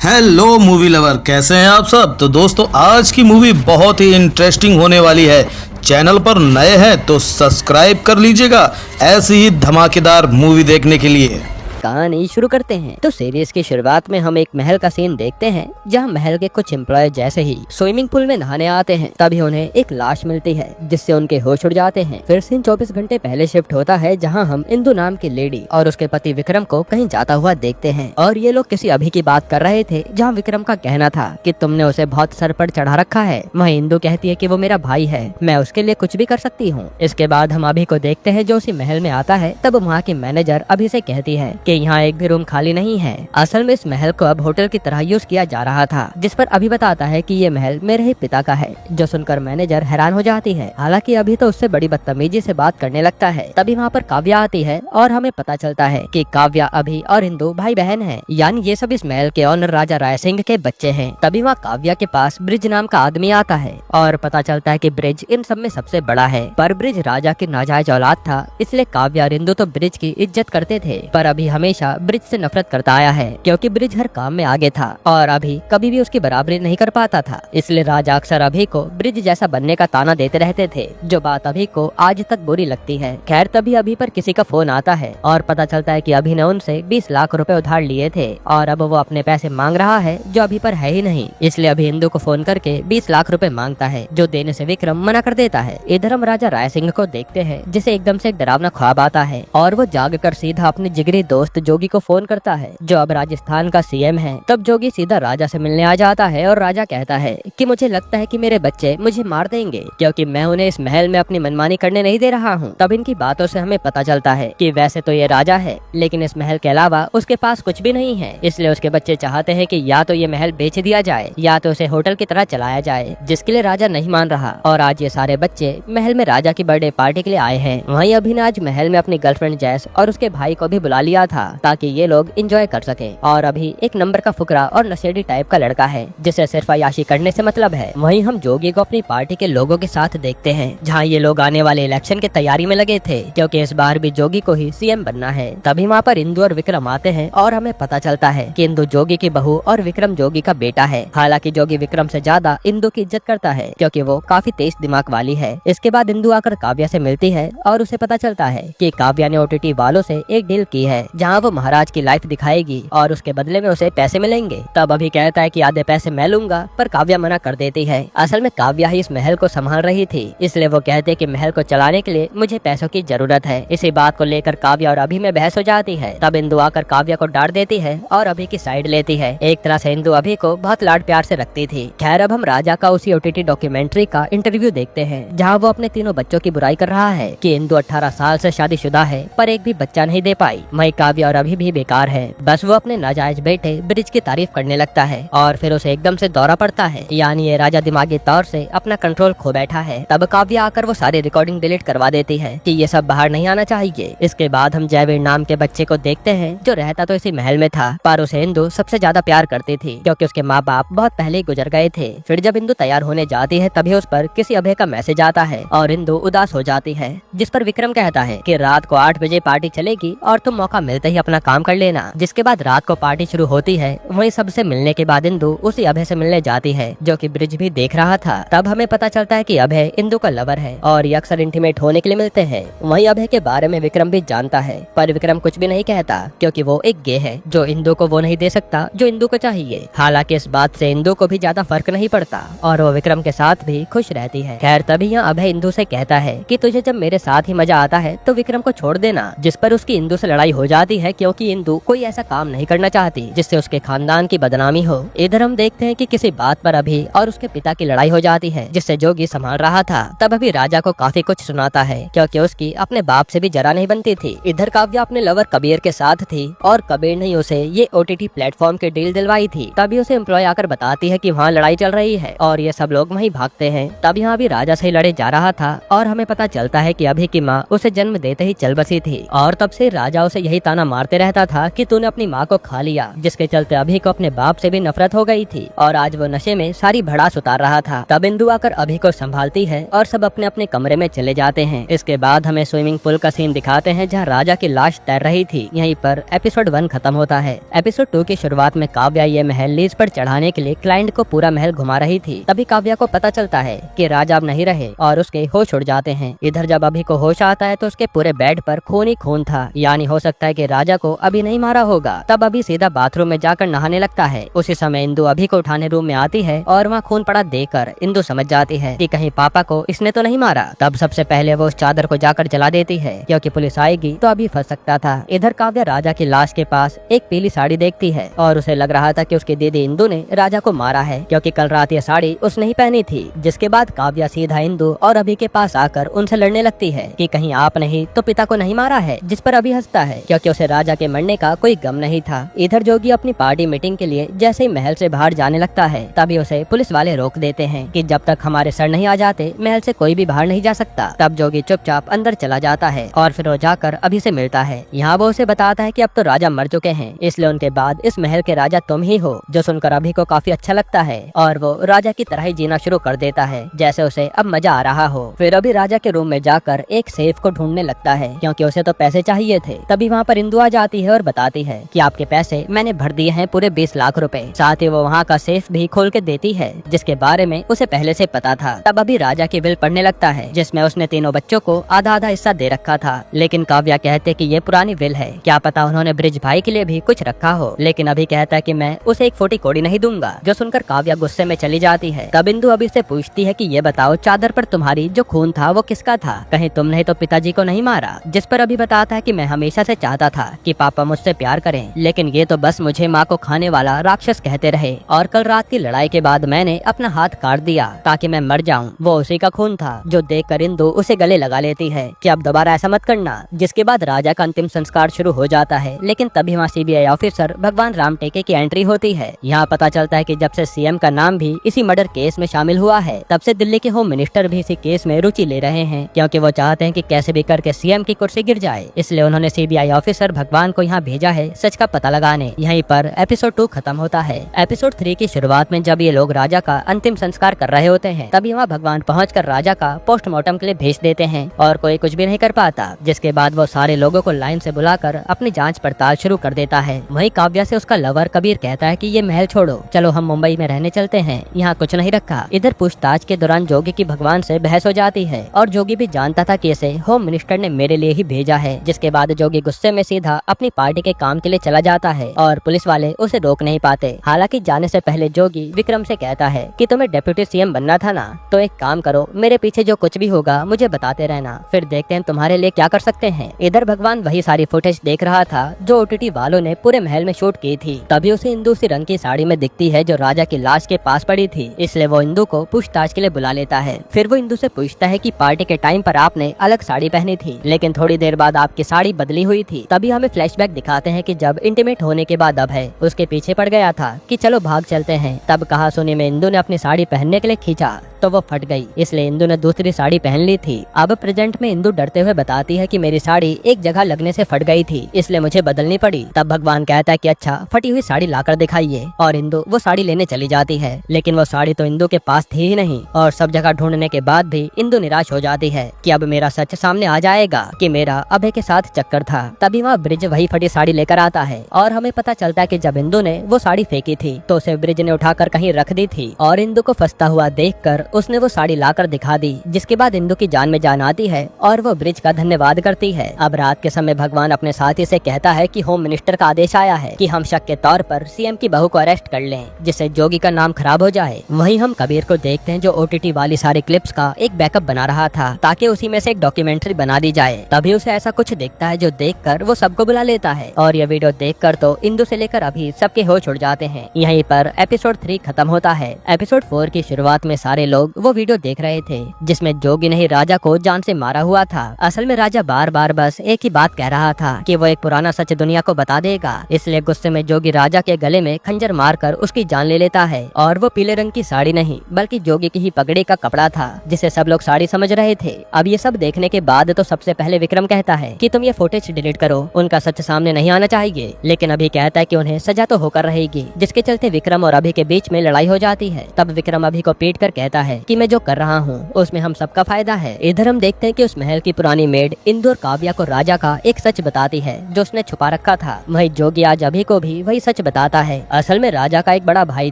Hello movie lover, कैसे हैं आप सब। तो दोस्तों, आज की मूवी बहुत ही इंटरेस्टिंग होने वाली है। चैनल पर नए हैं तो सब्सक्राइब कर लीजिएगा ऐसी ही धमाकेदार मूवी देखने के लिए। कहानी शुरू करते हैं। तो सीरीज की शुरुआत में हम एक महल का सीन देखते हैं, जहां महल के कुछ एम्प्लॉय जैसे ही स्विमिंग पूल में नहाने आते हैं, तभी उन्हें एक लाश मिलती है जिससे उनके होश उड़ जाते हैं। फिर सीन 24 घंटे पहले शिफ्ट होता है, जहां हम इंदु नाम की लेडी और उसके पति विक्रम को कहीं जाता हुआ देखते हैं। और ये लोग किसी अभी की बात कर रहे थे, जहाँ विक्रम का कहना था कि तुमने उसे बहुत सर पर चढ़ा रखा है। वहीं इंदु कहती है कि वो मेरा भाई है, मैं उसके लिए कुछ भी कर सकती हूँ। इसके बाद हम अभी को देखते हैं जो उसी महल में आता है। तब वहाँ की मैनेजर अभी से कहती है कि यहाँ एक भी रूम खाली नहीं है। असल में इस महल को अब होटल की तरह यूज किया जा रहा था, जिस पर अभी बताता है कि ये महल मेरे ही पिता का है। जो सुनकर मैनेजर हैरान हो जाती है। हालांकि अभी तो उससे बड़ी बदतमीजी से बात करने लगता है। तभी वहाँ पर काव्या आती है और हमें पता चलता है कि काव्या, अभी और इंदु भाई बहन है, यानी ये सब इस महल के ऑनर राजा राय सिंह के बच्चे हैं। तभी वहाँ काव्या के पास ब्रिज नाम का आदमी आता है और पता चलता है कि ब्रिज इन सब में सबसे बड़ा है, पर ब्रिज राजा की नाजायज औलाद था, इसलिए काव्या और इंदु तो ब्रिज की इज्जत करते थे, पर अभी हमेशा ब्रिज से नफरत करता आया है, क्योंकि ब्रिज हर काम में आगे था और अभी कभी भी उसकी बराबरी नहीं कर पाता था। इसलिए राजा अक्सर अभी को ब्रिज जैसा बनने का ताना देते रहते थे, जो बात अभी को आज तक बुरी लगती है। खैर, तभी अभी पर किसी का फोन आता है और पता चलता है कि अभी ने उनसे 20 लाख रुपए उधार लिए थे और अब वो अपने पैसे मांग रहा है, जो अभी पर है ही नहीं। इसलिए अभी इंदु को फोन करके 20 लाख रुपए मांगता है, जो देने से विक्रम मना कर देता है। इधर हम राजा राय सिंह को देखते हैं, जिसे एकदम से एक डरावना ख्वाब आता है और वो जाग कर सीधा अपने जिगरी दोस्त जोगी को फोन करता है, जो अब राजस्थान का सीएम है। तब जोगी सीधा राजा से मिलने आ जाता है और राजा कहता है कि मुझे लगता है कि मेरे बच्चे मुझे मार देंगे, क्योंकि मैं उन्हें इस महल में अपनी मनमानी करने नहीं दे रहा हूँ। तब इनकी बातों से हमें पता चलता है कि वैसे तो ये राजा है, लेकिन इस महल के अलावा उसके पास कुछ भी नहीं है। इसलिए उसके बच्चे चाहते हैं कि या तो ये महल बेच दिया जाए या तो उसे होटल की तरह चलाया जाए, जिसके लिए राजा नहीं मान रहा। और आज ये सारे बच्चे महल में राजा की बर्थडे पार्टी के लिए आए हैं। वहीं अभी ने आज महल में अपनी गर्लफ्रेंड जैस और उसके भाई को भी बुला लिया था, ताकि ये लोग एंजॉय कर सके। और अभी एक नंबर का फुकरा और नशेड़ी टाइप का लड़का है, जिसे सिर्फ अय्याशी करने से मतलब है। वहीं हम जोगी को अपनी पार्टी के लोगों के साथ देखते हैं, जहां ये लोग आने वाले इलेक्शन की तैयारी में लगे थे, क्योंकि इस बार भी जोगी को ही सीएम बनना है। तभी वहाँ पर इंदु और विक्रम आते हैं और हमें पता चलता है कि इंदु जोगी की बहू और विक्रम जोगी का बेटा है। हालांकि जोगी विक्रम से ज्यादा इंदु की इज्जत करता है, क्योंकि वो काफी तेज दिमाग वाली है। इसके बाद इंदु आकर काव्या से मिलती है और उसे पता चलता है कि काव्या ने ओटीटी वालों से एक डील की है, जहाँ वो महाराज की लाइफ दिखाएगी और उसके बदले में उसे पैसे मिलेंगे। तब अभी कहता है कि आधे पैसे मैं लूंगा, पर काव्या मना कर देती है। असल में काव्या ही इस महल को संभाल रही थी, इसलिए वो कहते कि महल को चलाने के लिए मुझे पैसों की जरूरत है। इसी बात को लेकर काव्या और अभी में बहस हो जाती है। तब इंदु आकर काव्या को डांट देती है और अभी की साइड लेती है। एक तरह से इंदु अभी को बहुत लाड प्यार से रखती थी। खैर, अब हम राजा का उसी ओटीटी डॉक्यूमेंट्री का इंटरव्यू देखते हैं, जहाँ वो अपने तीनों बच्चों की बुराई कर रहा है कि इंदु 18 साल से शादीशुदा है, पर एक भी बच्चा नहीं दे पाई। वहीं काव्या और अभी भी बेकार है, बस वो अपने नाजायज बेटे ब्रिज की तारीफ करने लगता है और फिर उसे एकदम से दौरा पड़ता है, यानी ये राजा दिमागी तौर से अपना कंट्रोल खो बैठा है। तब काव्या आकर वो सारी रिकॉर्डिंग डिलीट करवा देती है कि ये सब बाहर नहीं आना चाहिए। इसके बाद हम जयवीर नाम के बच्चे को देखते हैं, जो रहता तो इसी महल में था, पर उसे इंदु सबसे ज्यादा प्यार करती थी, क्योंकि उसके माँ बाप बहुत पहले ही गुजर गए थे। फिर जब इंदु तैयार होने जाती है, तभी उस पर किसी अभय का मैसेज आता है और इंदु उदास हो जाती है, जिस पर विक्रम कहता है कि रात को 8 बजे पार्टी चलेगी और तुम मौका मिलते ही अपना काम कर लेना। जिसके बाद रात को पार्टी शुरू होती है। वहीं सबसे मिलने के बाद इंदु उसी अभय से मिलने जाती है, जो कि ब्रिज भी देख रहा था। तब हमें पता चलता है कि अभय इंदु का लवर है और ये अक्सर इंटीमेट होने के लिए मिलते हैं। वहीं अभय के बारे में विक्रम भी जानता है, पर विक्रम कुछ भी नहीं कहता, क्योंकि वो एक गे है, जो इंदु को वो नहीं दे सकता जो इंदु को चाहिए। हालांकि इस बात से इंदु को भी ज्यादा फर्क नहीं पड़ता और वो विक्रम के साथ भी खुश रहती है। खैर, तभी यहाँ अभय इंदु से कहता है कि तुझे जब मेरे साथ ही मजा आता है तो विक्रम को छोड़ देना, जिस पर उसकी इंदु से लड़ाई हो जाती है, क्योंकि इंदु कोई ऐसा काम नहीं करना चाहती जिससे उसके खानदान की बदनामी हो। इधर हम देखते हैं कि किसी बात पर अभी और उसके पिता की लड़ाई हो जाती है, जिससे जोगी संभाल रहा था। तब अभी राजा को काफी कुछ सुनाता है, क्योंकि उसकी अपने बाप से भी जरा नहीं बनती थी। इधर काव्या अपने लवर कबीर के साथ थी और कबीर ने उसे ये ओटीटी प्लेटफॉर्म की डील दिलवाई थी। तभी उसे एम्प्लॉय आकर बताती है कि वहाँ लड़ाई चल रही है और ये सब लोग वहीं भागते हैं। तब यहाँ भी राजा से लड़े जा रहा था और हमें पता चलता है कि अभी की माँ उसे जन्म देते ही चल बसी थी और तब से राजा उसे यही ताना ताना मारते रहता था कि तूने अपनी माँ को खा लिया, जिसके चलते अभी को अपने बाप से भी नफरत हो गई थी और आज वो नशे में सारी भड़ास उतार रहा था। तब इंदु आकर अभी को संभालती है और सब अपने अपने कमरे में चले जाते हैं। इसके बाद हमें स्विमिंग पूल का सीन दिखाते हैं जहाँ राजा की लाश तैर रही थी। यहीं पर एपिसोड 1 खत्म होता है। एपिसोड 2 की शुरुआत में काव्या ये महल लीज पर चढ़ाने के लिए क्लाइंट को पूरा महल घुमा रही थी। तभी काव्या को पता चलता है कि राजा अब नहीं रहे और उसके होश उड़ जाते हैं। इधर जब अभी को होश आता है तो उसके पूरे बेड पर खून ही खून था, यानी हो सकता है कि राजा को अभी नहीं मारा होगा। तब अभी सीधा बाथरूम में जाकर नहाने लगता है। उसी समय इंदु अभी को उठाने रूम में आती है और वहाँ खून पड़ा देखकर इंदु समझ जाती है कि कहीं पापा को इसने तो नहीं मारा। तब सबसे पहले वो उस चादर को जाकर जला देती है क्योंकि पुलिस आएगी तो अभी फंस सकता था। इधर काव्या राजा की लाश के पास एक पीली साड़ी देखती है और उसे लग रहा था कि उसकी दीदी इंदु ने राजा को मारा है क्योंकि कल रात ये साड़ी उसने ही पहनी थी। जिसके बाद काव्या सीधा इंदु और अभी के पास आकर उनसे लड़ने लगती है कि कहीं आप नहीं तो पिता को नहीं मारा है, जिस पर अभी हंसता है क्योंकि उसे राजा के मरने का कोई गम नहीं था। इधर जोगी अपनी पार्टी मीटिंग के लिए जैसे ही महल से बाहर जाने लगता है तभी उसे पुलिस वाले रोक देते हैं कि जब तक हमारे सर नहीं आ जाते महल से कोई भी बाहर नहीं जा सकता। तब जोगी चुपचाप अंदर चला जाता है और फिर वो जाकर अभी से मिलता है। यहाँ वो उसे बताता है कि अब तो राजा मर चुके हैं, इसलिए उनके बाद इस महल के राजा तुम ही हो। जो सुनकर अभी को काफी अच्छा लगता है और वो राजा की तरह ही जीना शुरू कर देता है जैसे उसे अब मजा आ रहा हो। फिर अभी राजा के रूम में जाकर एक सेफ को ढूंढने लगता है क्योंकि उसे तो पैसे चाहिए थे। तभी वहाँ पर इंदु आ जाती है और बताती है कि आपके पैसे मैंने भर दिए हैं, पूरे 20 लाख रुपए। साथ ही वो वहाँ का सेफ भी खोल के देती है जिसके बारे में उसे पहले से पता था। तब अभी राजा की विल पढ़ने लगता है जिसमें उसने तीनों बच्चों को आधा आधा हिस्सा दे रखा था। लेकिन काव्या कहते कि ये पुरानी विल है, क्या पता उन्होंने ब्रिज भाई के लिए भी कुछ रखा हो। लेकिन अभी कहता है कि मैं उसे एक फोटी कोड़ी नहीं दूंगा। जो सुनकर काव्या गुस्से में चली जाती है। तब इंदु अभी से पूछती है कि ये बताओ चादर पर तुम्हारी जो खून था वो किसका था, कहीं तुमने तो पिताजी को नहीं मारा। जिस पर अभी बताता है कि मैं हमेशा से चाहता था कि पापा मुझसे प्यार करें, लेकिन ये तो बस मुझे माँ को खाने वाला राक्षस कहते रहे और कल रात की लड़ाई के बाद मैंने अपना हाथ काट दिया ताकि मैं मर जाऊं। वो उसी का खून था। जो देखकर इंदु उसे गले लगा लेती है कि अब दोबारा ऐसा मत करना। जिसके बाद राजा का अंतिम संस्कार शुरू हो जाता है। लेकिन तभी वहाँ सीबीआई ऑफिसर भगवान राम टेके की एंट्री होती है। यहाँ पता चलता है कि जब से सीएम का नाम भी इसी मर्डर केस में शामिल हुआ है तब से दिल्ली के होम मिनिस्टर भी इसी केस में रुचि ले रहे हैं क्योंकि वो चाहते हैं कि कैसे भी करके सीएम की कुर्सी गिर जाए। इसलिए उन्होंने सीबीआई ऑफिसर भगवान को यहाँ भेजा है सच का पता लगाने। यहीं पर एपिसोड 2 खत्म होता है। एपिसोड 3 की शुरुआत में जब ये लोग राजा का अंतिम संस्कार कर रहे होते हैं तभी वहाँ भगवान पहुंचकर राजा का पोस्टमार्टम के लिए भेज देते हैं और कोई कुछ भी नहीं कर पाता। जिसके बाद वो सारे लोगों को लाइन से बुलाकर अपनी जांच पड़ताल शुरू कर देता है। वहीं काव्या से उसका लवर कबीर कहता है कि ये महल छोड़ो, चलो हम मुंबई में रहने चलते हैं, यहाँ कुछ नहीं रखा। इधर पूछताछ के दौरान जोगी की भगवान से बहस हो जाती है और जोगी भी जानता था कि इसे होम मिनिस्टर ने मेरे लिए ही भेजा है। जिसके बाद जोगी गुस्से में सीधा अपनी पार्टी के काम के लिए चला जाता है और पुलिस वाले उसे रोक नहीं पाते। हालांकि जाने से पहले जोगी विक्रम से कहता है कि तुम्हें डिप्टी सीएम बनना था ना, तो एक काम करो, मेरे पीछे जो कुछ भी होगा मुझे बताते रहना, फिर देखते हैं तुम्हारे लिए क्या कर सकते हैं। इधर भगवान वही सारी फुटेज देख रहा था जो ओटीटी वालों ने पूरे महल में शूट की थी। तभी उसे इंदु सी रंग की साड़ी में दिखती है जो राजा की लाश के पास पड़ी थी। इसलिए वो इंदु को पूछताछ के लिए बुला लेता है। फिर वो इंदु से पूछता है कि पार्टी के टाइम पर आपने अलग साड़ी पहनी थी, लेकिन थोड़ी देर बाद आपकी साड़ी बदली हुई थी। तभी हमें फ्लैशबैक दिखाते हैं कि जब इंटीमेट होने के बाद अब है उसके पीछे पड़ गया था कि चलो भाग चलते हैं। तब कहा सुनी में इंदु ने अपनी साड़ी पहनने के लिए खींचा तो वो फट गई, इसलिए इंदु ने दूसरी साड़ी पहन ली थी। अब प्रेजेंट में इंदु डरते हुए बताती है कि मेरी साड़ी एक जगह लगने से फट गई थी, इसलिए मुझे बदलनी पड़ी। तब भगवान कहता है कि अच्छा फटी हुई साड़ी लाकर दिखाइए और इंदु वो साड़ी लेने चली जाती है। लेकिन वो साड़ी तो इंदु के पास थी ही नहीं और सब जगह ढूंढने के बाद भी इंदु निराश हो जाती है कि अब मेरा सच सामने आ जाएगा कि मेरा अभय के साथ चक्कर था। तभी वहाँ ब्रिज वही फटी साड़ी लेकर आता है और हमें पता चलता है कि जब इंदु ने वो साड़ी फेंकी थी तो उसे ब्रिज ने उठाकर कहीं रख दी थी और इंदु को फंसता हुआ देखकर उसने वो साड़ी लाकर दिखा दी। जिसके बाद इंदु की जान में जान आती है और वो ब्रिज का धन्यवाद करती है। अब रात के समय भगवान अपने साथी से कहता है कि होम मिनिस्टर का आदेश आया है कि हम शक के तौर पर सीएम की बहू को अरेस्ट कर लें, जिससे जोगी का नाम खराब हो जाए। वहीं हम कबीर को देखते हैं जो ओटीटी वाली सारी क्लिप्स का एक बैकअप बना रहा था ताकि उसी में से एक डॉक्यूमेंट्री बना दी जाए। तभी उसे ऐसा कुछ दिखता है जो देखकर वो सबको बुला लेता है और ये वीडियो देखकर तो इंदु से लेकर अभी सबके होश उड़ जाते हैं। यहीं पर एपिसोड 3 खत्म होता है। एपिसोड 4 की शुरुआत में सारे लोग लोग वो वीडियो देख रहे थे जिसमें जोगी ने ही राजा को जान से मारा हुआ था। असल में राजा बार बार बस एक ही बात कह रहा था कि वो एक पुराना सच दुनिया को बता देगा। इसलिए गुस्से में जोगी राजा के गले में खंजर मारकर उसकी जान ले लेता है। और वो पीले रंग की साड़ी नहीं बल्कि जोगी की ही पगड़ी का कपड़ा था जिसे सब लोग साड़ी समझ रहे थे। अब ये सब देखने के बाद तो सबसे पहले विक्रम कहता है कि तुम ये फुटेज डिलीट करो, उनका सच सामने नहीं आना चाहिए। लेकिन अभी कहता है कि उन्हें सजा तो होकर रहेगी, जिसके चलते विक्रम और अभी के बीच में लड़ाई हो जाती है। तब विक्रम अभी को पीट कर कहता है कि मैं जो कर रहा हूँ उसमें हम सबका फायदा है। इधर हम देखते हैं कि उस महल की पुरानी मेड इंदु और काव्या को राजा का एक सच बताती है जो उसने छुपा रखा था। वही जोगी आज अभी को भी वही सच बताता है। असल में राजा का एक बड़ा भाई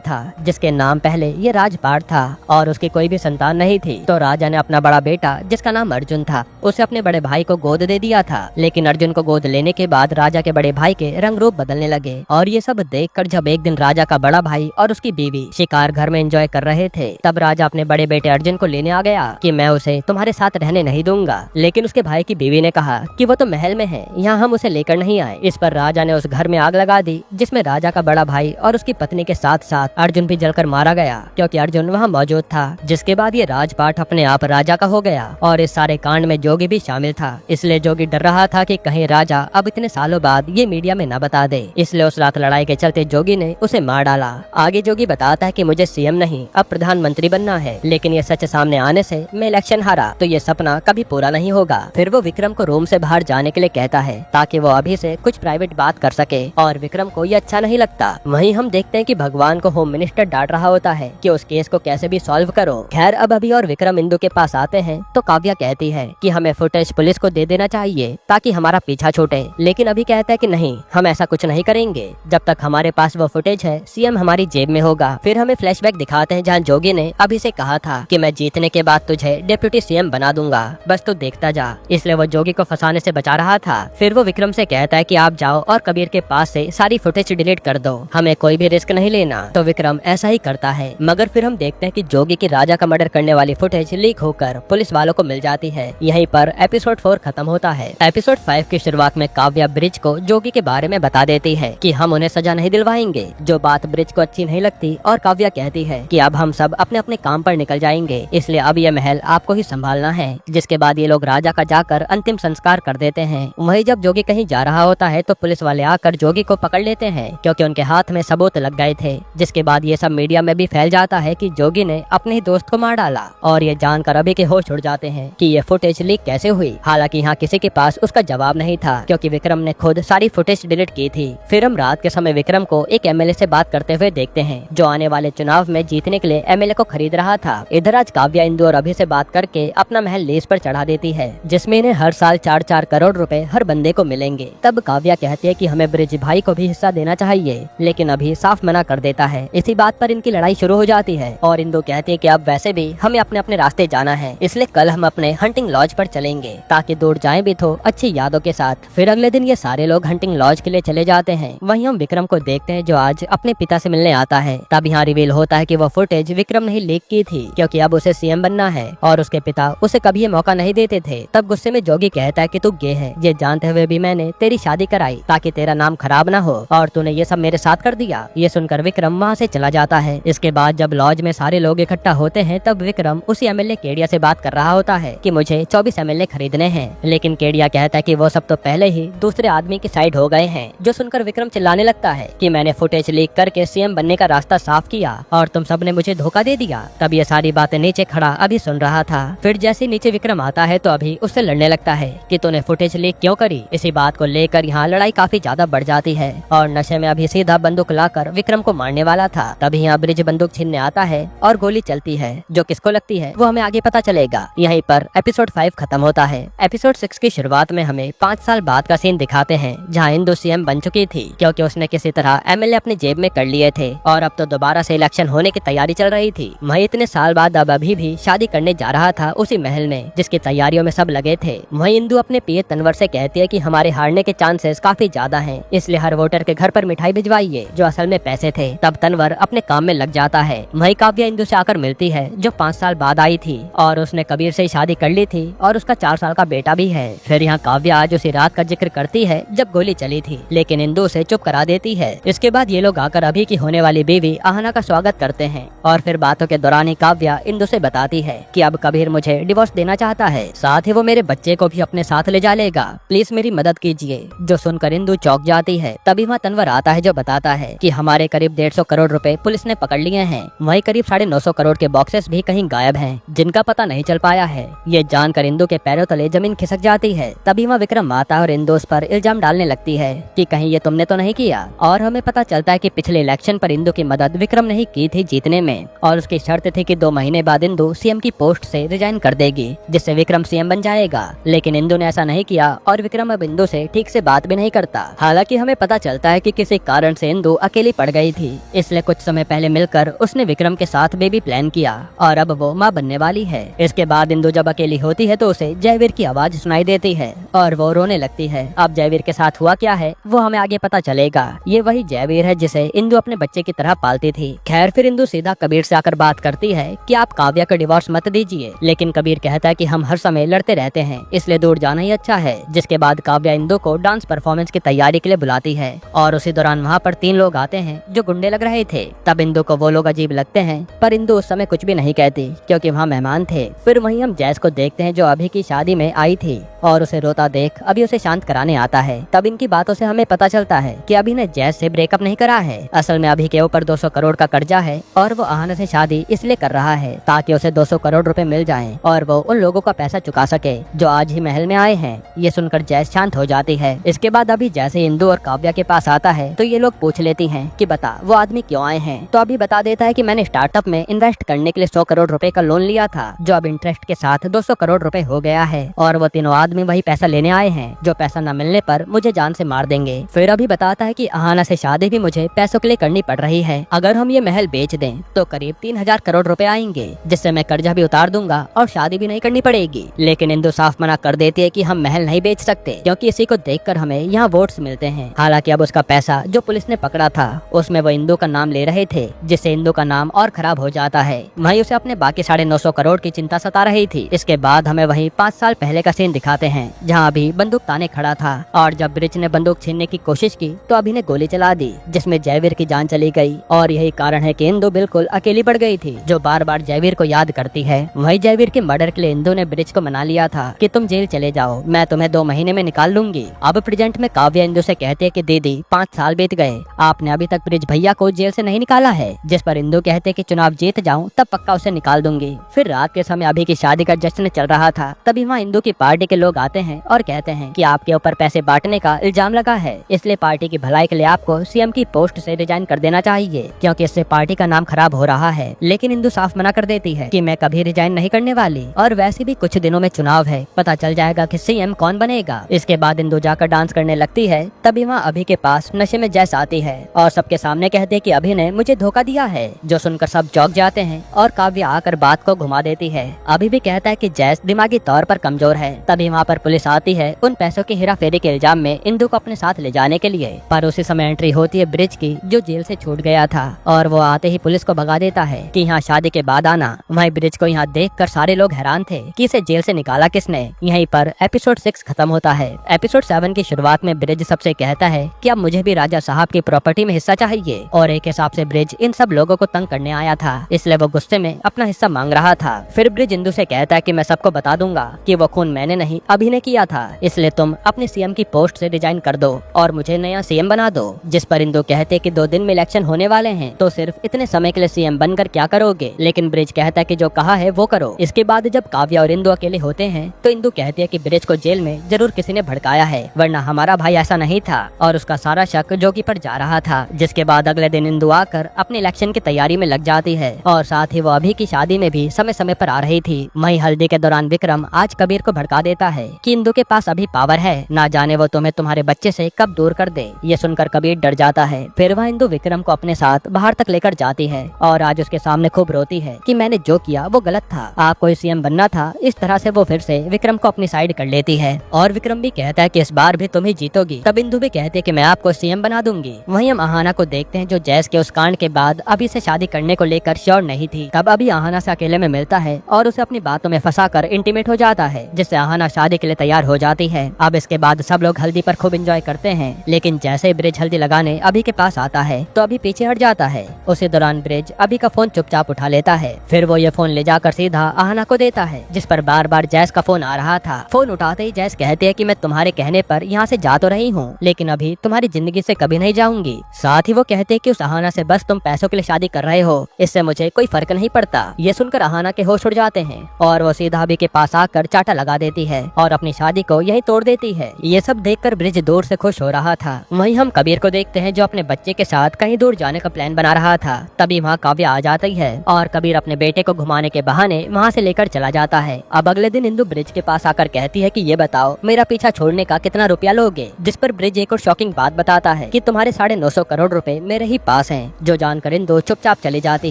था जिसके नाम पहले ये राजपाट था और उसकी कोई भी संतान नहीं थी। तो राजा ने अपना बड़ा बेटा जिसका नाम अर्जुन था उसे अपने बड़े भाई को गोद दे दिया था। लेकिन अर्जुन को गोद लेने के बाद राजा के बड़े भाई के रंग रूप बदलने लगे। और ये सब देखकर जब एक दिन राजा का बड़ा भाई और उसकी बीवी शिकार घर में एंजॉय कर रहे थे, तब राजा अपने बड़े बेटे अर्जुन को लेने आ गया कि मैं उसे तुम्हारे साथ रहने नहीं दूंगा। लेकिन उसके भाई की बीवी ने कहा कि वो तो महल में है, यहाँ हम उसे लेकर नहीं आए। इस पर राजा ने उस घर में आग लगा दी जिसमें राजा का बड़ा भाई और उसकी पत्नी के साथ साथ अर्जुन भी जलकर मारा गया क्योंकि अर्जुन वहाँ मौजूद था। जिसके बाद ये राजपाट अपने आप राजा का हो गया और इस सारे कांड में जोगी भी शामिल था। इसलिए जोगी डर रहा था कि कहीं राजा अब इतने सालों बाद ये मीडिया में न बता दे। इसलिए उस रात लड़ाई के चलते जोगी ने उसे मार डाला। आगे जोगी बताता है कि मुझे सीएम नहीं अब प्रधानमंत्री बनना है, लेकिन ये सच सामने आने से मैं इलेक्शन हारा तो ये सपना कभी पूरा नहीं होगा। फिर वो विक्रम को रूम से बाहर जाने के लिए कहता है ताकि वो अभी से कुछ प्राइवेट बात कर सके और विक्रम को ये अच्छा नहीं लगता। वहीं हम देखते हैं कि भगवान को होम मिनिस्टर डांट रहा होता है कि उस केस को कैसे भी सॉल्व करो। खैर अब अभी और विक्रम इंदु के पास आते हैं तो काव्या कहती है कि हमें फुटेज पुलिस को दे देना चाहिए ताकि हमारा पीछा छूटे। लेकिन अभी कहता है कि नहीं, हम ऐसा कुछ नहीं करेंगे, जब तक हमारे पास वो फुटेज है सीएम हमारी जेब में होगा। फिर हमें फ्लैशबैक दिखाते हैं जहाँ जोगी ने अभी से कहा था कि मैं जीतने के बाद तुझे डिप्टी सीएम बना दूंगा, बस तू देखता जा। इसलिए वो जोगी को फंसाने से बचा रहा था। फिर वो विक्रम से कहता है कि आप जाओ और कबीर के पास से सारी फुटेज डिलीट कर दो, हमें कोई भी रिस्क नहीं लेना। तो विक्रम ऐसा ही करता है। मगर फिर हम देखते हैं कि जोगी की राजा का मर्डर करने वाली फुटेज लीक होकर पुलिस वालों को मिल जाती है। यहीं पर एपिसोड 4 खत्म होता है। एपिसोड 5 की शुरुआत में काव्या ब्रिज को जोगी के बारे में बता देती है कि हम उन्हें सजा नहीं दिलवाएंगे, जो बात ब्रिज को अच्छी नहीं लगती। और काव्या कहती है कि अब हम सब अपने अपने काम पर निकल जाएंगे, इसलिए अब यह महल आपको ही संभालना है। जिसके बाद ये लोग राजा का जाकर अंतिम संस्कार कर देते हैं। वहीं जब जोगी कहीं जा रहा होता है तो पुलिस वाले आकर जोगी को पकड़ लेते हैं क्योंकि उनके हाथ में सबूत लग गए थे। जिसके बाद ये सब मीडिया में भी फैल जाता है कि जोगी ने अपने ही दोस्त को मार डाला। और ये जानकर अभी के होश उड़ जाते हैं कि ये फुटेज लीक कैसे हुई। हालांकि यहाँ किसी के पास उसका जवाब नहीं था क्योंकि विक्रम ने खुद सारी फुटेज डिलीट की थी। फिर हम रात के समय विक्रम को एक एमएलए से बात करते हुए देखते हैं जो आने वाले चुनाव में जीतने के लिए एमएलए को खरीद रहा था। इधर आज काव्या इंदु और अभी से बात करके अपना महल लीज पर चढ़ा देती है जिसमें इन्हें हर साल 4-4 करोड़ रुपए हर बंदे को मिलेंगे। तब काव्या कहती है कि हमें ब्रिज भाई को भी हिस्सा देना चाहिए, लेकिन अभी साफ मना कर देता है। इसी बात पर इनकी लड़ाई शुरू हो जाती है और इंदु कहती है कि अब वैसे भी हमें अपने अपने रास्ते जाना है, इसलिए कल हम अपने हंटिंग लॉज पर चलेंगे ताकि दूर जाएं भी तो अच्छी यादों के साथ। फिर अगले दिन ये सारे लोग हंटिंग लॉज के लिए चले जाते हैं। वहीं हम विक्रम को देखते हैं जो आज अपने पिता से मिलने आता है। तब यहाँ रिवील होता है कि वो फुटेज विक्रम ने ही लीक की थी क्योंकि अब उसे सीएम बनना है और उसके पिता उसे कभी ये मौका नहीं देते थे। तब गुस्से में जोगी कहता है कि तू गे है, ये जानते हुए भी मैंने तेरी शादी कराई ताकि तेरा नाम खराब ना हो और तूने ये सब मेरे साथ कर दिया। ये सुनकर विक्रम वहाँ से चला जाता है। इसके बाद जब लॉज में सारे लोग इकट्ठा होते हैं तब विक्रम उसी एमएलए केडिया से बात कर रहा होता है कि मुझे 24 एमएलए खरीदने हैं। लेकिन केडिया कहता है कि वो सब तो पहले ही दूसरे आदमी की साइड हो गए हैं। जो सुनकर विक्रम चिल्लाने लगता है कि मैंने फुटेज लीक करके सीएम बनने का रास्ता साफ किया और तुम सब ने मुझे धोखा दे दिया। तब ये सारी बातें नीचे खड़ा अभी सुन रहा था। फिर जैसे नीचे विक्रम आता है तो अभी उससे लड़ने लगता है कि तूने फुटेज लीक क्यों करी। इसी बात को लेकर यहाँ लड़ाई काफी ज्यादा बढ़ जाती है और नशे में अभी सीधा बंदूक लाकर विक्रम को मारने वाला था। तभी यहाँ ब्रिज बंदूक छीनने आता है और गोली चलती है। जो किसको लगती है वो हमें आगे पता चलेगा। यहीं पर एपिसोड 5 खत्म होता है। एपिसोड 6 की शुरुआत में हमें 5 साल बाद का सीन दिखाते हैं जहाँ इंदु सीएम बन चुकी थी क्योंकि उसने किसी तरह एमएलए अपनी जेब में कर लिए थे और अब तो दोबारा से इलेक्शन होने की तैयारी चल रही थी। वहीं इतने साल बाद अब अभी भी शादी करने जा रहा था उसी महल में जिसकी तैयारियों में सब लगे थे। वहीं इंदु अपने पिए तनवर से कहती है कि हमारे हारने के चांसेस काफी ज्यादा हैं, इसलिए हर वोटर के घर पर मिठाई भिजवाइए, जो असल में पैसे थे। तब तनवर अपने काम में लग जाता है। वहीं काव्या इंदु से आकर मिलती है जो 5 साल बाद आई थी और उसने कबीर से शादी कर ली थी और उसका 4 साल का बेटा भी है। फिर यहाँ काव्या आज उसी रात का जिक्र करती है जब गोली चली थी, लेकिन इंदु उसे चुप करा देती है। इसके बाद ये लोग आकर अभी की होने वाली बीवी आहना का स्वागत करते हैं और फिर बातों के दौरान ही काव्या इंदु से बताती है कि अब कबीर मुझे डिवोर्स देना चाहता है, साथ ही वो मेरे बच्चे को भी अपने साथ ले जा लेगा, प्लीज मेरी मदद कीजिए। जो सुनकर इंदु चौंक जाती है। तभी वहाँ तनवर आता है जो बताता है कि हमारे करीब 150 करोड़ रुपए पुलिस ने पकड़ लिए हैं। वहीं करीब 950 करोड़ के बॉक्सेस भी कहीं गायब हैं, जिनका पता नहीं चल पाया है। ये जानकर इंदु के पैरों तले जमीन खिसक जाती है। तभी वहाँ विक्रम आता है और इंदु उस पर इल्जाम डालने लगती है कि कहीं ये तुमने तो नहीं किया। और हमें पता चलता है कि पिछले इलेक्शन पर इंदु की मदद विक्रम ने ही की थी जीतने में, और उसकी शर्त थी कि 2 महीने बाद इंदु सीएम की पोस्ट से रिजाइन कर देगी, जिससे विक्रम सीएम बन जाएगा। लेकिन इंदु ने ऐसा नहीं किया और विक्रम अब इंदु से ठीक से बात भी नहीं करता। हालांकि हमें पता चलता है कि किसी कारण से इंदु अकेली पड़ गई थी, इसलिए कुछ समय पहले मिलकर उसने विक्रम के साथ बेबी प्लान किया और अब वो माँ बनने वाली है। इसके बाद इंदु जब अकेली होती है तो उसे जयवीर की आवाज सुनाई देती है और वो रोने लगती है। अब जयवीर के साथ हुआ क्या है वो हमें आगे पता चलेगा। ये वही जयवीर है जिसे इंदु अपने बच्चे की तरह पालती थी। खैर फिर इंदु सीधा कबीर से आकर बात करती है कि आप काव्या को डिवोर्स मत दीजिए, लेकिन कबीर कहता है कि हम हर समय लड़ते रहते हैं, इसलिए दूर जाना ही अच्छा है। जिसके बाद काव्या इंदु को डांस परफॉर्मेंस की तैयारी के लिए बुलाती है और उसी दौरान वहाँ पर 3 लोग आते हैं जो गुंडे लग रहे थे। तब इंदु को वो लोग अजीब लगते हैं, पर इंदु उस समय कुछ भी नहीं कहती क्योंकि वहाँ मेहमान थे। फिर वहीं हम जैस को देखते हैं जो अभी की शादी में आई थी और उसे रोता देख अभी उसे शांत कराने आता है। तब इनकी बातों से हमें पता चलता है कि अभी ने जैस से ब्रेकअप नहीं करा है। असल में अभी के ऊपर 200 करोड़ का कर्जा है और वो आहना से शादी इसलिए कर रहा है ताकि उसे 200 करोड़ रुपए मिल जाएं और वो उन लोगों का पैसा चुका सके जो आज ही महल में आए हैं। ये सुनकर जैस शांत हो जाती है। इसके बाद अभी जैसे इंदु और काव्या के पास आता है तो ये लोग पूछ लेती हैं कि बता वो आदमी क्यों आए हैं। तो अभी बता देता है कि मैंने स्टार्टअप में इन्वेस्ट करने के लिए 100 करोड़ रुपए का लोन लिया था, जो अब इंटरेस्ट के साथ 200 करोड़ रुपए हो गया है और वो तीनों आदमी वही पैसा लेने आए हैं, जो पैसा न मिलने पर मुझे जान से मार देंगे। फिर अभी बताता है कि आहाना से शादी भी मुझे पैसों के लिए करनी पड़ रही है। अगर हम ये महल बेच दें तो करीब 3000 करोड़ रुपए आएंगे, जिससे मैं कर्जा भी उतार दूंगा और शादी भी नहीं करनी पड़ेगी। लेकिन इंदु साफ मना कर देती है कि हम महल नहीं बेच सकते क्योंकि इसी को देखकर हमें यहाँ वोट्स मिलते हैं। हालांकि अब उसका पैसा जो पुलिस ने पकड़ा था उसमें वो इंदु का नाम ले रहे थे, जिससे इंदु का नाम और खराब हो जाता है। वहीं उसे अपने बाकी 950 करोड़ की चिंता सता रही थी। इसके बाद हमें वहीं 5 साल पहले का सीन दिखाते हैं जहाँ अभी बंदूक ताने खड़ा था और जब ब्रिज ने बंदूक छीनने की कोशिश की तो अभी ने गोली चला दी, जिसमें जयवीर की जान चली गई। और यही कारण है कि इंदु बिल्कुल अकेली पड़ गई थी, जो बार बार जयवीर को याद करती है। वही जयवीर के मर्डर के लिए इंदु ने ब्रिज को मना लिया था कि तुम जेल चले जाओ, मैं तुम्हें 2 महीने में निकाल लूंगी। अब प्रेजेंट में काव्या इंदु से कहती है कि दीदी 5 साल बीत गए, आपने अभी तक ब्रिज भैया को जेल से नहीं निकाला है। जिस पर इंदु कहते कि चुनाव जीत जाऊं तब पक्का उसे निकाल दूंगी। फिर रात के समय अभी की शादी का जश्न चल रहा था, तभी वहाँ इंदु की पार्टी के लोग आते हैं और कहते हैं कि आपके ऊपर पैसे बांटने का इल्जाम लगा है, इसलिए पार्टी की भलाई के लिए आपको सीएम की पोस्ट से रिजाइन कर देना चाहिए क्योंकि इससे पार्टी का नाम खराब हो रहा है। लेकिन इंदु साफ मना कर देती है कि मैं कभी रिजाइन नहीं करने वाली और वैसे भी कुछ दिनों में चुनाव है, पता चल जाएगा कि सीएम कौन बनेगा। इसके बाद इंदु जाकर डांस करने लगती है। तभी वहाँ अभी के पास नशे में जैस आती है और सबके सामने कहते हैं कि अभी ने मुझे धोखा दिया है, जो सुनकर सब चौंक जाते हैं और काव्या आकर बात को घुमा देती है। अभी भी कहता है कि जैस दिमागी तौर पर कमजोर है। तभी वहाँ पर पुलिस आती है उन पैसों की हेराफेरी के इल्जाम में इंदु को अपने साथ ले जाने के लिए, पर उसी समय एंट्री होती है ब्रिज की जो जेल से छूट गया था और वो आते ही पुलिस को भगा देता है कि यहाँ शादी के बाद आना। वहीं ब्रिज को यहाँ देखकर सारे लोग हैरान थे कि इसे जेल से निकाला किसने। यहीं पर एपिसोड 6 खत्म होता है। एपिसोड 7 की शुरुआत में ब्रिज सबसे कहता है कि अब मुझे भी राजा साहब की प्रॉपर्टी में हिस्सा चाहिए और एक हिसाब से ब्रिज इन सब लोगों को तंग करने आया था, इसलिए वो गुस्से में अपना हिस्सा मांग रहा था। फिर ब्रिज इंदु से कहता है कि मैं सबको बता दूंगा कि वो खून मैंने नहीं अभी ने किया था, इसलिए तुम अपने सीएम की पोस्ट से रिजाइन कर दो और मुझे नया सीएम बना दो। जिस पर इंदु कहते कि 2 दिन में इलेक्शन होने वाले हैं तो सिर्फ इतने समय के लिए सीएम बनकर क्या करोगे। लेकिन ब्रिज कहता है कि जो कहा है वो करो। इसके बाद जब काव्या और इंदु अकेले होते हैं तो इंदु कहती है कि ब्रिज को जेल में जरूर किसी ने भड़काया है, वरना हमारा भाई ऐसा नहीं था, और उसका सारा शक जोगी पर जा रहा था। जिसके बाद अगले दिन इंदु आकर अपने इलेक्शन की तैयारी में लग जाती है और साथ ही वो अभी की शादी में भी समय समय पर आ रही थी। वहीं हल्दी के दौरान विक्रम आज कबीर को भड़का देता है कि इंदु के पास अभी पावर है, ना जाने वो तुम्हें तुम्हारे बच्चे से कब दूर कर दे। ये सुनकर कबीर डर जाता है। फिर वह इंदु विक्रम को अपने साथ बाहर तक लेकर जाती है और आज उसके सामने खूब रोती है कि मैंने जो किया वो गलत था, आपको सीएम बनना था। इस तरह से वो फिर से विक्रम को अपनी साइड कर लेती है और विक्रम भी कहता है कि इस बार भी तुम ही जीतोगी। तब इंदु भी कहती है कि मैं आपको सीएम बना दूंगी। वहीं हम आहाना को देखते हैं जो जैस के उस कांड के बाद अभी से शादी करने को लेकर श्योर नहीं थी। तब अभी आहाना से अकेले में मिलता है और उसे अपनी बातों में फंसाकर इंटीमेट हो जाता है, जिससे आहाना शादी शादी के लिए तैयार हो जाती है। अब इसके बाद सब लोग हल्दी पर खूब एंजॉय करते हैं, लेकिन जैसे ही ब्रिज हल्दी लगाने अभी के पास आता है तो अभी पीछे हट जाता है। उसी दौरान ब्रिज अभी का फोन चुपचाप उठा लेता है। फिर वो ये फोन ले जाकर सीधा आहना को देता है, जिस पर बार बार जैस का फोन आ रहा था। फोन उठाते ही जैस कहती है कि मैं तुम्हारे कहने पर यहाँ से जा तो रही हूँ, लेकिन अभी तुम्हारी जिंदगी से कभी नहीं जाऊंगी। साथ ही वो कहते हैं कि उस अहाना से बस तुम पैसों के लिए शादी कर रहे हो, इससे मुझे कोई फर्क नहीं पड़ता। ये सुनकर अहाना के होश उड़ जाते हैं और वो सीधा अभी के पास आकर चाटा लगा देती है और अपनी शादी को यही तोड़ देती है। ये सब देखकर ब्रिज दूर से खुश हो रहा था। वहीं हम कबीर को देखते हैं जो अपने बच्चे के साथ कहीं दूर जाने का प्लान बना रहा था। तभी वहाँ काव्या आ जाती है और कबीर अपने बेटे को घुमाने के बहाने वहाँ से लेकर चला जाता है। अब अगले दिन इंदु ब्रिज के पास आकर कहती है कि ये बताओ मेरा पीछा छोड़ने का कितना रुपया लोगे, जिस पर ब्रिज एक और शॉकिंग बात बताता है कि तुम्हारे 950 करोड़ रुपए मेरे ही पास हैं, जो जानकर इंदु चुपचाप चली जाती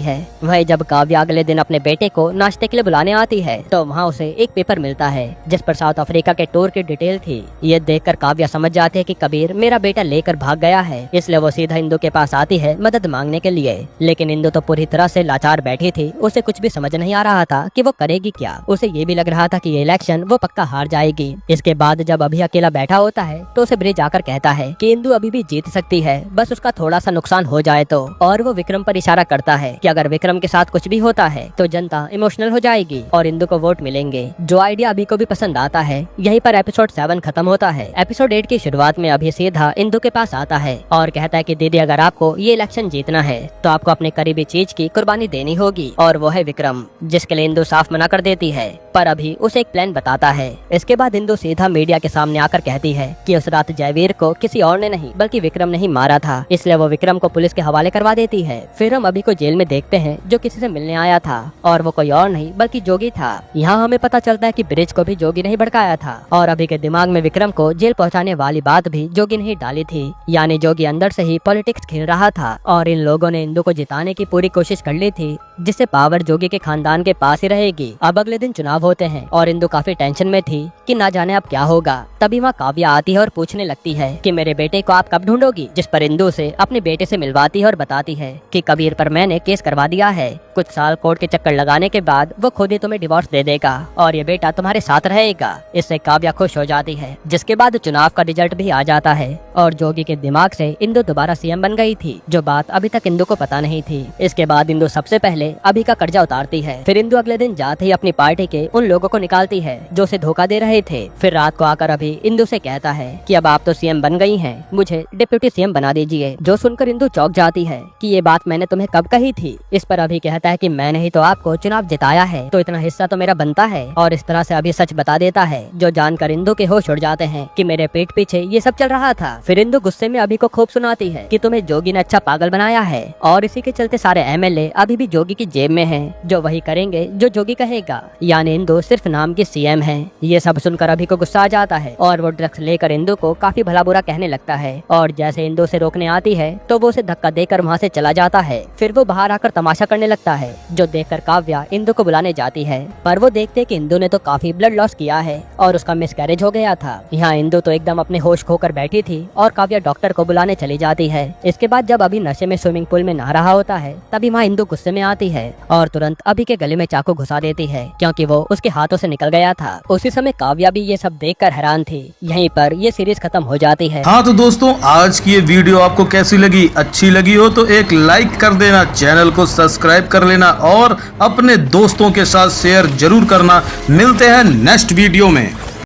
है। वही जब काव्या अगले दिन अपने बेटे को नाश्ते के लिए बुलाने आती है तो वहाँ उसे एक पेपर मिलता है जिस पर साउथ अफ्रीका के टूर की डिटेल थी। ये देखकर काव्या समझ जाती है कि कबीर मेरा बेटा लेकर भाग गया है, इसलिए वो सीधा इंदु के पास आती है मदद मांगने के लिए। लेकिन इंदु तो पूरी तरह से लाचार बैठी थी, उसे कुछ भी समझ नहीं आ रहा था कि वो करेगी क्या। उसे ये भी लग रहा था कि ये इलेक्शन वो पक्का हार जाएगी। इसके बाद जब अभी अकेला बैठा होता है तो उसे ब्रिज आकर कहता है कि इंदु अभी भी जीत सकती है, बस उसका थोड़ा सा नुकसान हो जाए तो। और वो विक्रम पर इशारा करता है कि अगर विक्रम के साथ कुछ भी होता है तो जनता इमोशनल हो जाएगी और इंदु को वोट मिलेंगे, जो आइडिया अभी को भी पसंद आता है। यहीं पर एपिसोड 7 खत्म होता है। एपिसोड 8 की शुरुआत में अभी सीधा इंदु के पास आता है और कहता है कि दीदी अगर आपको ये इलेक्शन जीतना है तो आपको अपने करीबी चीज की कुर्बानी देनी होगी, और वो है विक्रम, जिसके लिए इंदु साफ मना कर देती है। पर अभी उसे एक प्लान बताता है। इसके बाद इंदु सीधा मीडिया के सामने आकर कहती है कि उस रात जयवीर को किसी और ने नहीं बल्कि विक्रम ने ही मारा था, इसलिए वो विक्रम को पुलिस के हवाले करवा देती है। फिर हम अभी को जेल में देखते हैं जो किसी से मिलने आया था और वो कोई और नहीं बल्कि जोगी था। यहाँ हमें पता चलता है कि ब्रिज को भी जोगी नहीं भड़काया था और अभी के दिमाग में विक्रम को जेल पहुँचाने वाली बात भी जोगी नहीं डाली थी, यानी जोगी अंदर से ही पॉलिटिक्स खेल रहा था और इन लोगों ने इंदु को जिताने की पूरी कोशिश कर ली थी, जिससे पावर जोगी के खानदान के पास ही रहेगी। अब अगले दिन चुनाव होते हैं और इंदु काफी टेंशन में थी कि ना जाने अब क्या होगा। तभी वहाँ काव्या आती है और पूछने लगती है कि मेरे बेटे को आप कब ढूंढोगी, जिस पर इंदु से अपने बेटे से मिलवाती है और बताती है कि कबीर पर मैंने केस करवा दिया है। कुछ साल कोर्ट के चक्कर लगाने के बाद वो खुद ही तुम्हें डिवोर्स दे देगा और ये बेटा तुम्हारे साथ रहेगा। इससे काव्या खुश हो जाती है। जिसके बाद चुनाव का रिजल्ट भी आ जाता है और जोगी के दिमाग से इंदु दोबारा सीएम बन गई थी, जो बात अभी तक इंदु को पता नहीं थी। इसके बाद इंदु सबसे पहले अभी का कर्जा उतारती है। फिर इंदु अगले दिन जाते ही अपनी पार्टी के उन लोगों को निकालती है जो उसे धोखा दे रहे थे। फिर रात को आकर अभी इंदु से कहता है कि अब आप तो सीएम बन गई हैं, मुझे डिप्यूटी सीएम बना दीजिए। जो सुनकर इंदु चौंक जाती है कि ये बात मैंने तुम्हें कब कही थी। इस पर अभी कहता है कि मैंने ही तो आपको चुनाव जिताया है, तो इतना हिस्सा तो मेरा बनता है। और इस तरह से अभी सच बता देता है, जो जानकर इंदु के होश उड़ जाते हैं कि मेरे पेट पीछे ये सब चल रहा था। फिर इंदु गुस्से में अभी को खूब सुनाती है कि तुम्हें जोगी ने अच्छा पागल बनाया है और इसी के चलते सारे एमएलए अभी भी जोगी की जेब में हैं, जो वही करेंगे जो जोगी कहेगा, यानी इंदु सिर्फ नाम की सीएम है। ये सब सुनकर अभी को गुस्सा आ जाता है और वो ड्रग्स लेकर इंदु को काफी भला बुरा कहने लगता है और जैसे इंदु से रोकने आती है तो वो उसे धक्का देकर वहाँ से चला जाता है। फिर वो बाहर आकर तमाशा करने लगता है, जो देखकर काव्या इंदु को बुलाने जाती है। पर वो देखते कि इंदु ने तो काफी ब्लड लॉस किया है और उसका मिसकैरेज हो गया था। यहाँ इंदु तो एकदम अपने होश खोकर बैठी थी और काव्या डॉक्टर को बुलाने चली जाती है। इसके बाद जब अभी नशे में स्विमिंग पूल में नहा रहा होता है तभी वहाँ इंदु गुस्से में आती है और तुरंत अभी के गले में चाकू घुसा देती है, क्योंकि वो उसके हाथों से निकल गया था। उसी समय काव्या भी ये सब देखकर हैरान थी। यहीं पर ये सीरीज खत्म हो जाती है। हाँ तो दोस्तों, आज की ये वीडियो आपको कैसी लगी? अच्छी लगी हो तो एक लाइक कर देना, चैनल को सब्सक्राइब कर लेना और अपने दोस्तों के साथ शेयर जरूर करना। मिलते हैं नेक्स्ट वीडियो में।